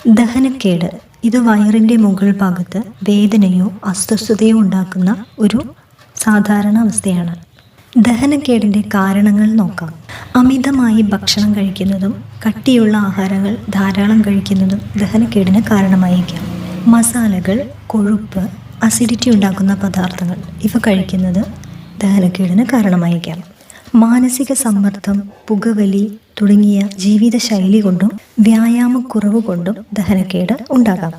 ദഹനക്കേട് ഇത് വയറിൻ്റെ മുകൾ ഭാഗത്ത് വേദനയോ അസ്വസ്ഥതയോ ഉണ്ടാക്കുന്ന ഒരു സാധാരണ അവസ്ഥയാണ്. ദഹനക്കേടിൻ്റെ കാരണങ്ങൾ നോക്കാം. അമിതമായി ഭക്ഷണം കഴിക്കുന്നതും കട്ടിയുള്ള ആഹാരങ്ങൾ ധാരാളം കഴിക്കുന്നതും ദഹനക്കേടിന് കാരണമായേക്കാം. മസാലകൾ, കൊഴുപ്പ്, അസിഡിറ്റി ഉണ്ടാക്കുന്ന പദാർത്ഥങ്ങൾ ഇവ കഴിക്കുന്നത് ദഹനക്കേടിന് കാരണമായേക്കാം. മാനസിക സമ്മർദ്ദം, പുകവലി തുടങ്ങിയ ജീവിതശൈലി കൊണ്ടും വ്യായാമക്കുറവ് കൊണ്ടും ദഹനക്കേട് ഉണ്ടാകാം.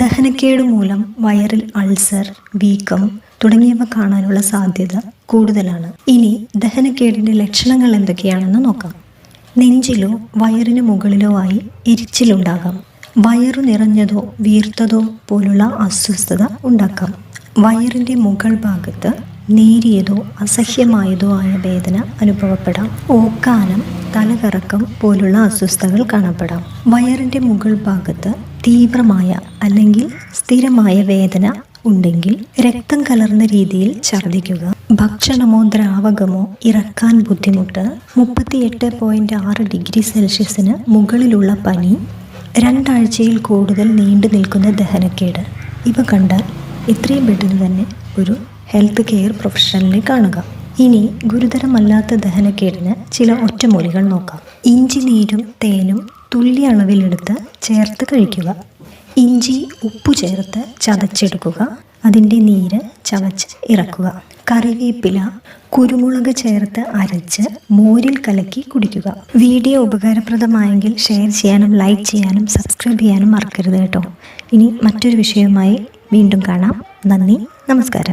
ദഹനക്കേട് മൂലം വയറിൽ അൾസർ, വീക്കം തുടങ്ങിയവ കാണാനുള്ള സാധ്യത കൂടുതലാണ്. ഇനി ദഹനക്കേടിൻ്റെ ലക്ഷണങ്ങൾ എന്തൊക്കെയാണെന്ന് നോക്കാം. നെഞ്ചിലോ വയറിന് മുകളിലോ ആയി എരിച്ചിലുണ്ടാകാം. വയറു നിറഞ്ഞതോ വീർത്തതോ പോലുള്ള അസ്വസ്ഥത ഉണ്ടാക്കാം. വയറിൻ്റെ മുകൾ ഭാഗത്ത് നേരിയതോ അസഹ്യമായതോ ആയ വേദന അനുഭവപ്പെടാം. ഓക്കാനം, തലകറക്കം പോലുള്ള അസ്വസ്ഥതകൾ കാണപ്പെടാം. വയറിൻ്റെ മുകൾ ഭാഗത്ത് തീവ്രമായ അല്ലെങ്കിൽ സ്ഥിരമായ വേദന ഉണ്ടെങ്കിൽ രക്തം കലർന്ന രീതിയിൽ ഛർദ്ദിക്കുക. ഭക്ഷണമോ ദ്രാവകമോ ഇറക്കാൻ ബുദ്ധിമുട്ട്, 38.6 ഡിഗ്രി സെൽഷ്യസിന് മുകളിലുള്ള പനി, 2 ആഴ്ചയിൽ കൂടുതൽ നീണ്ടു നിൽക്കുന്ന ദഹനക്കേട് ഇവ കണ്ടാൽ എത്രയും പെട്ടെന്ന് തന്നെ ഒരു ഹെൽത്ത് കെയർ പ്രൊഫഷണലിനെ കാണുക. ഇനി ഗുരുതരമല്ലാത്ത ദഹനക്കേടിന് ചില ഒറ്റമൂലികൾ നോക്കാം. ഇഞ്ചി നീരും തേനും തുല്യ അളവിലെടുത്ത് ചേർത്ത് കഴിക്കുക. ഇഞ്ചി ഉപ്പു ചേർത്ത് ചതച്ചെടുക്കുക. അതിൻ്റെ നീര് ചവച്ച് ഇറക്കുക. കറിവേപ്പില, കുരുമുളക് ചേർത്ത് അരച്ച് മോരിൽ കലക്കി കുടിക്കുക. വീഡിയോ ഉപകാരപ്രദമായെങ്കിൽ ഷെയർ ചെയ്യാനും ലൈക്ക് ചെയ്യാനും സബ്സ്ക്രൈബ് ചെയ്യാനും മറക്കരുത് കേട്ടോ. ഇനി മറ്റൊരു വിഷയവുമായി വീണ്ടും കാണാം. നന്ദി, നമസ്കാരം.